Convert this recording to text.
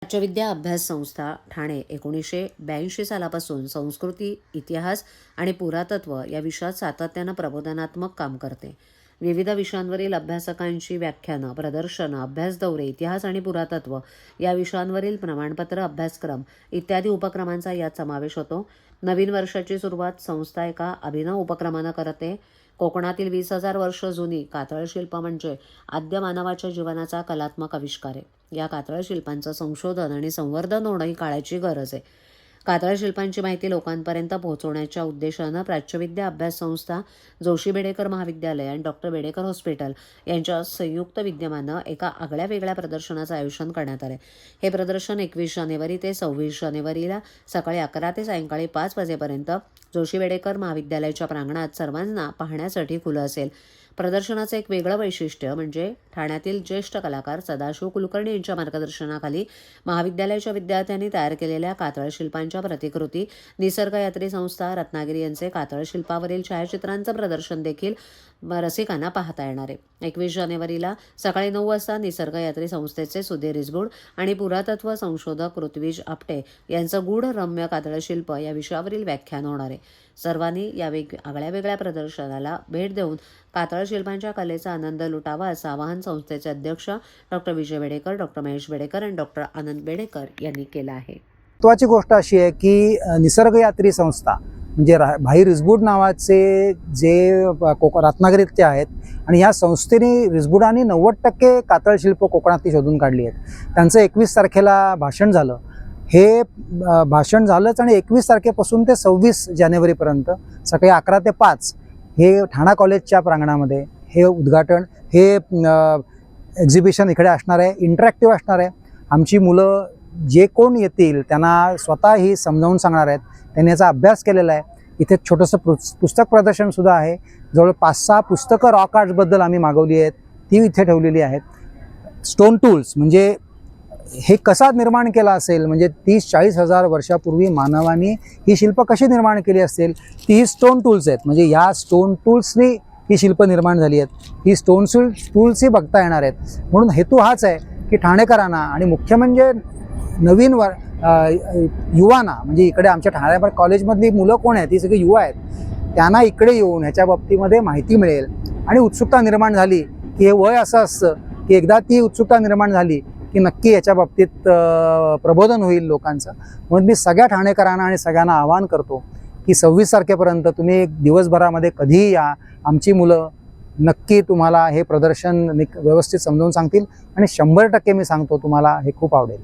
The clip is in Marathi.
प्राच्यविद्या अभ्यास संस्था ठाणे 1982 सालापासून संस्कृती, इतिहास आणि पुरातत्व या विषयात सातत्यानं प्रबोधनात्मक काम करते. विविध विषयांवरील अभ्यासकांची व्याख्यानं, प्रदर्शनं, अभ्यास दौरे, इतिहास आणि पुरातत्व या विषयांवरील प्रमाणपत्र, अभ्यासक्रम इत्यादी उपक्रमांचा यात समावेश होतो. नवीन वर्षाची सुरुवात संस्था एका अभिनव उपक्रमानं करते. कोकणातील 20,000 वर्ष जुनी कातळ शिल्प म्हणजे आद्य मानवाच्या जीवनाचा कलात्मक आविष्कार आहे. या कातळ शिल्पांचं संशोधन आणि संवर्धन होणं ही काळाची गरज आहे. कातळ शिल्पांची माहिती लोकांपर्यंत पोहोचवण्याच्या उद्देशानं प्राच्यविद्या अभ्यास संस्था, जोशी बेडेकर महाविद्यालय आणि डॉक्टर बेडेकर हॉस्पिटल यांच्या संयुक्त विद्यमानं एका आगळ्या वेगळ्या प्रदर्शनाचं आयोजन करण्यात आलं. हे प्रदर्शन 21 जानेवारी ते 26 जानेवारीला सकाळी 11 ते सायंकाळी 5 वाजेपर्यंत जोशी बेडेकर महाविद्यालयाच्या प्रांगणात सर्वांना पाहण्यासाठी खुलं असेल. प्रदर्शनाचं एक वेगळं वैशिष्ट्य म्हणजे ठाण्यातील ज्येष्ठ कलाकार सदाशिव कुलकर्णी यांच्या मार्गदर्शनाखाली महाविद्यालयाच्या विद्यार्थ्यांनी तयार केलेल्या कातळ शिल्पांच्या प्रतिकृती, निसर्गयात्री संस्था रत्नागिरी यांचे कातळ शिल्पावरील छायाचित्रांचं प्रदर्शन देखील रसिकांना पाहता येणार आहे. 21 जानेवारीला सकाळी 9 वाजता निसर्गयात्री संस्थेचे सुधीर रिसबूड आणि पुरातत्व संशोधक ऋत्विज आपटे यांचं गूढ रम्य कातळ शिल्प या विषयावरील व्याख्यान होणार आहे. सर्वांनी या आगळ्या वेगळ्या प्रदर्शनाला भेट देऊन कातळ शिल्पांच्या कलेचा आनंद लुटावा असं आवाहन संस्थेचे अध्यक्ष डॉक्टर विजय बेडेकर, डॉक्टर महेश बेडेकर आणि डॉक्टर आनंद बेडेकर यांनी केलं आहे. महत्त्वाची गोष्ट अशी आहे की निसर्गयात्री संस्था म्हणजे भाई रिसबूड नावाचे जे रत्नागिरीतले आहेत आणि या संस्थेने रिसबुडांनी 90% कातळ शिल्प कोकणातली शोधून काढली आहेत. त्यांचं 21 तारखेला भाषण झालं. हे भाषण झालंच आणि 21 तारखेपासून ते 26 जानेवारीपर्यंत सकाळी 11 ते 5 हे ठाणा कॉलेजच्या प्रांगणामध्ये हे उद्घाटन, हे एक्झिबिशन इकडे असणार आहे. इंटरॅक्टिव्ह असणार आहे. आमची मुलं जे कोण येतील त्यांना स्वतः ही समजावून सांगणार आहेत. त्यांनी याचा अभ्यास केलेला आहे. इथे छोटंसं पुस्तक प्रदर्शनसुद्धा आहे. जवळ 5-6 पुस्तकं रॉक आर्ट्सबद्दल आम्ही मागवली आहेत, ती इथे ठेवलेली आहेत. स्टोन टूल्स म्हणजे हे कसा निर्माण केला असेल, म्हणजे 30-40 हजार वर्षापूर्वी मानवाने ही शिल्प कशी निर्माण केली असेल, ती स्टोन टूल्स आहेत. म्हणजे या स्टोन टूल्सनी ही शिल्प निर्माण झाली आहेत. ही स्टोन टूल्सही बघता येणार आहेत. म्हणून हेतू हाच आहे की ठाणेकरांना आणि मुख्य म्हणजे नवीन युवांना, म्हणजे इकडे आमच्या ठाणे कॉलेजमधली मुलं कोण आहेत, ही सगळी युवा आहेत, त्यांना इकडे येऊन ह्याच्या बाबतीमध्ये माहिती मिळेल आणि उत्सुकता निर्माण झाली की हे वय असं असतं की एकदा ती उत्सुकता निर्माण झाली की नक्की याच्या बाबतीत प्रबोधन होईल लोकांचं. म्हणून मी सगळ्या ठाणेकरांना आणि सगळ्यांना आवाहन करतो की 26 तारखेपर्यंत तुम्ही दिवसभरामध्ये कधीही या. आमची मुलं नक्की तुम्हाला हे प्रदर्शन व्यवस्थित समजावून सांगतील आणि 100% मी सांगतो तुम्हाला हे खूप आवडेल.